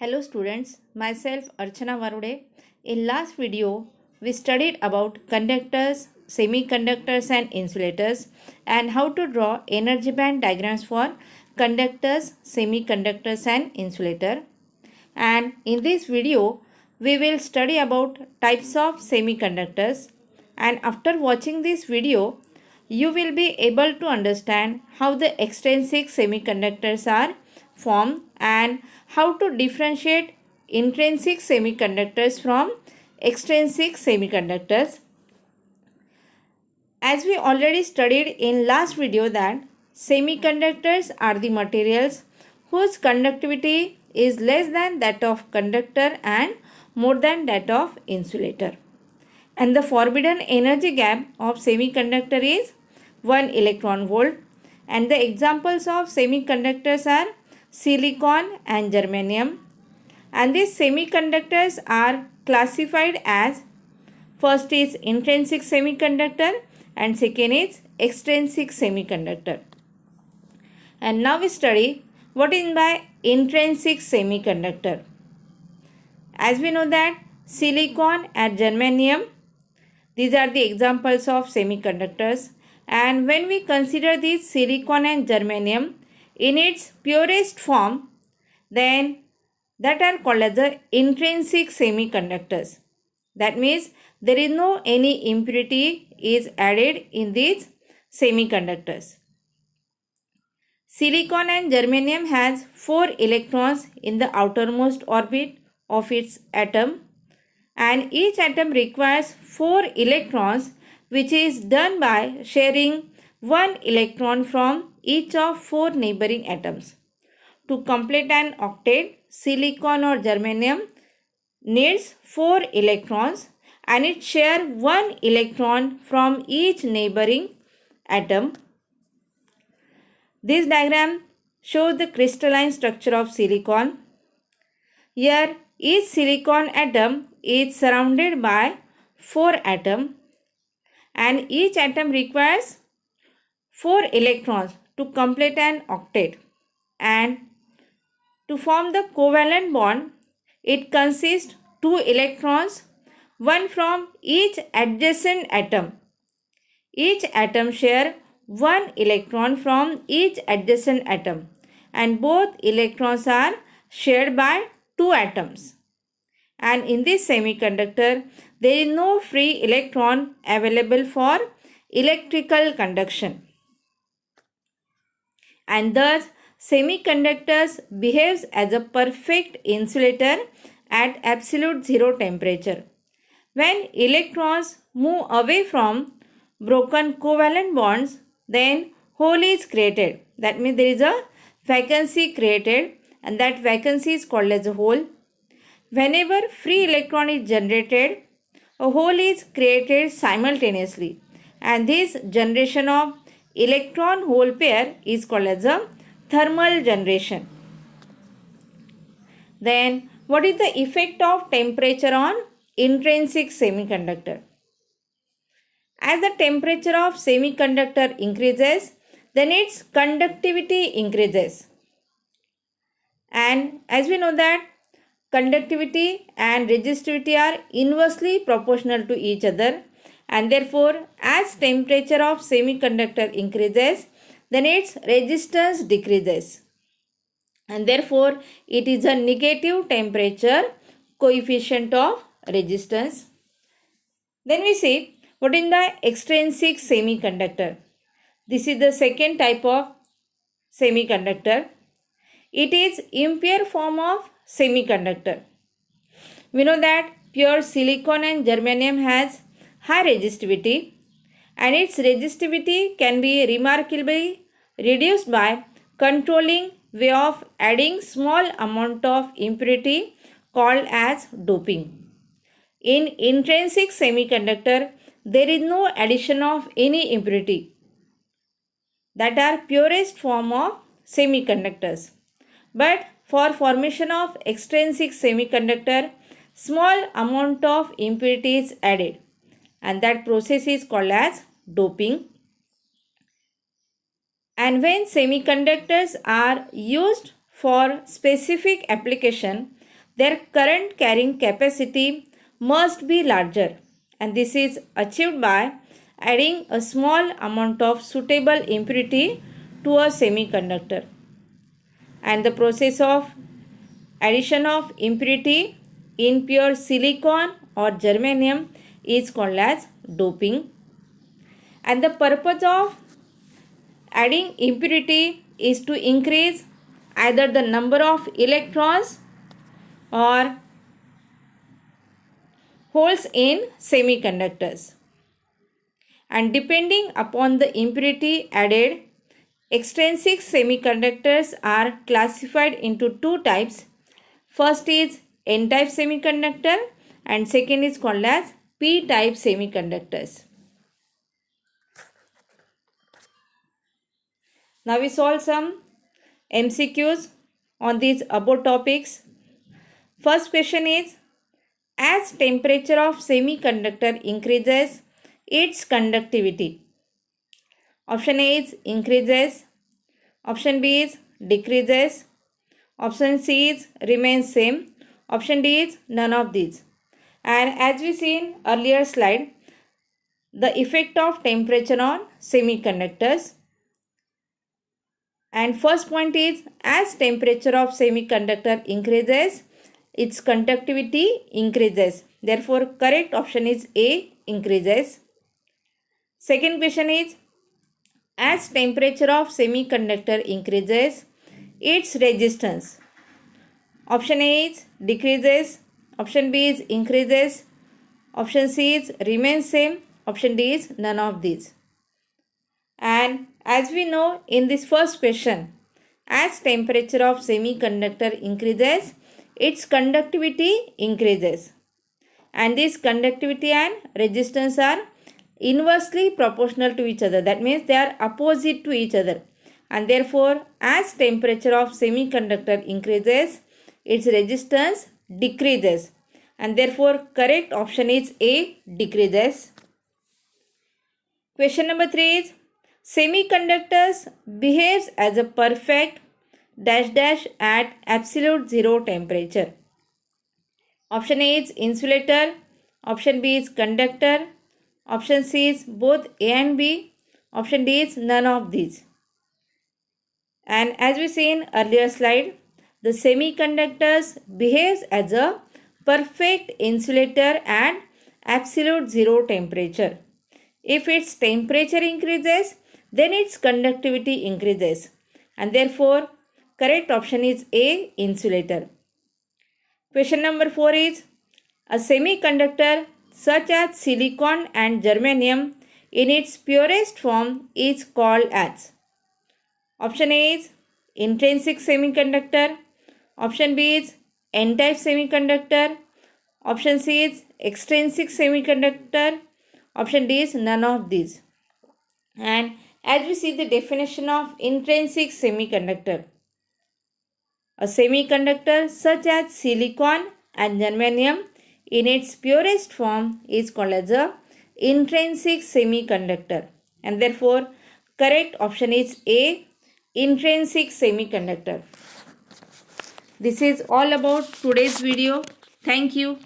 Hello students, myself Archana Varude. In last video, we studied about conductors, semiconductors and insulators and how to draw energy band diagrams for conductors, semiconductors and insulator. And in this video, we will study about types of semiconductors, and after watching this video, you will be able to understand how the extrinsic semiconductors are formed and how to differentiate intrinsic semiconductors from extrinsic semiconductors. As we already studied in last video that semiconductors are the materials whose conductivity is less than that of conductor and more than that of insulator. And the forbidden energy gap of semiconductor is 1 electron volt, and the examples of semiconductors are silicon and germanium. And these semiconductors are classified as first is intrinsic semiconductor and second is extrinsic semiconductor. And now we study what is by intrinsic semiconductor. As we know that silicon and germanium, these are the examples of semiconductors, and when we consider these silicon and germanium in its purest form, then that are called as the intrinsic semiconductors. That means there is no any impurity is added in these semiconductors. Silicon and germanium has 4 electrons in the outermost orbit of its atom, and each atom requires 4 electrons, which is done by sharing 1 electron from each of 4 neighboring atoms. To complete an octet, silicon or germanium needs 4 electrons and it shares 1 electron from each neighboring atom. This diagram shows the crystalline structure of silicon. Here, each silicon atom is surrounded by 4 atoms, and each atom requires 4 electrons to complete an octet. And to form the covalent bond, it consists 2 electrons, one from each adjacent atom. Each atom shares 1 electron from each adjacent atom, and both electrons are shared by 2 atoms. And in this semiconductor, there is no free electron available for electrical conduction. And thus, semiconductors behaves as a perfect insulator at absolute zero temperature. When electrons move away from broken covalent bonds, then hole is created. That means there is a vacancy created, and that vacancy is called as a hole. Whenever free electron is generated, a hole is created simultaneously, and this generation of electron hole pair is called as a thermal generation. Then, what is the effect of temperature on intrinsic semiconductor? As the temperature of semiconductor increases, then its conductivity increases. And as we know that conductivity and resistivity are inversely proportional to each other, and therefore as temperature of semiconductor increases, then its resistance decreases, and therefore it is a negative temperature coefficient of resistance. Then we see what is the extrinsic semiconductor. This is the second type of semiconductor. It is impure form of semiconductor. We know that pure silicon and germanium has high resistivity, and its resistivity can be remarkably reduced by controlling way of adding small amount of impurity called as doping. In intrinsic semiconductor, there is no addition of any impurity, that are purest form of semiconductors. But for formation of extrinsic semiconductor, small amount of impurity is added, and that process is called as doping. And when semiconductors are used for specific application, their current carrying capacity must be larger, and this is achieved by adding a small amount of suitable impurity to a semiconductor. And the process of addition of impurity in pure silicon or germanium is called as doping. And the purpose of adding impurity is to increase either the number of electrons or holes in semiconductors. And depending upon the impurity added, extrinsic semiconductors are classified into two types. First is N-type semiconductor and second is called as P-type semiconductors. Now we solve some MCQs on these above topics. First question is, as temperature of semiconductor increases, its conductivity. Option A is increases, option B is decreases, option C is remains same, option D is none of these. And as we see in earlier slide, the effect of temperature on semiconductors. And first point is, as temperature of semiconductor increases, its conductivity increases. Therefore, correct option is A, increases. Second question is, as temperature of semiconductor increases, its resistance. Option A is decreases, option B is increases, option C is remains same, option D is none of these. And as we know in this first question, as temperature of semiconductor increases, its conductivity increases. And this conductivity and resistance are inversely proportional to each other. That means they are opposite to each other. And therefore, as temperature of semiconductor increases, its resistance decreases. And therefore, correct option is A, decreases. Question number 3 is, semiconductors behaves as a perfect dash dash at absolute zero temperature. Option A is insulator, option B is conductor, option C is both A and B, option D is none of these. And as we see in earlier slide, the semiconductors behaves as a perfect insulator at absolute zero temperature. If its temperature increases, then its conductivity increases. And therefore, correct option is A, insulator. Question number 4 is, a semiconductor such as silicon and germanium in its purest form is called as. Option A is intrinsic semiconductor, option B is N-type semiconductor, option C is extrinsic semiconductor, option D is none of these. And as we see the definition of intrinsic semiconductor, a semiconductor such as silicon and germanium in its purest form is called as a intrinsic semiconductor. And therefore, correct option is A, intrinsic semiconductor. This is all about today's video. Thank you.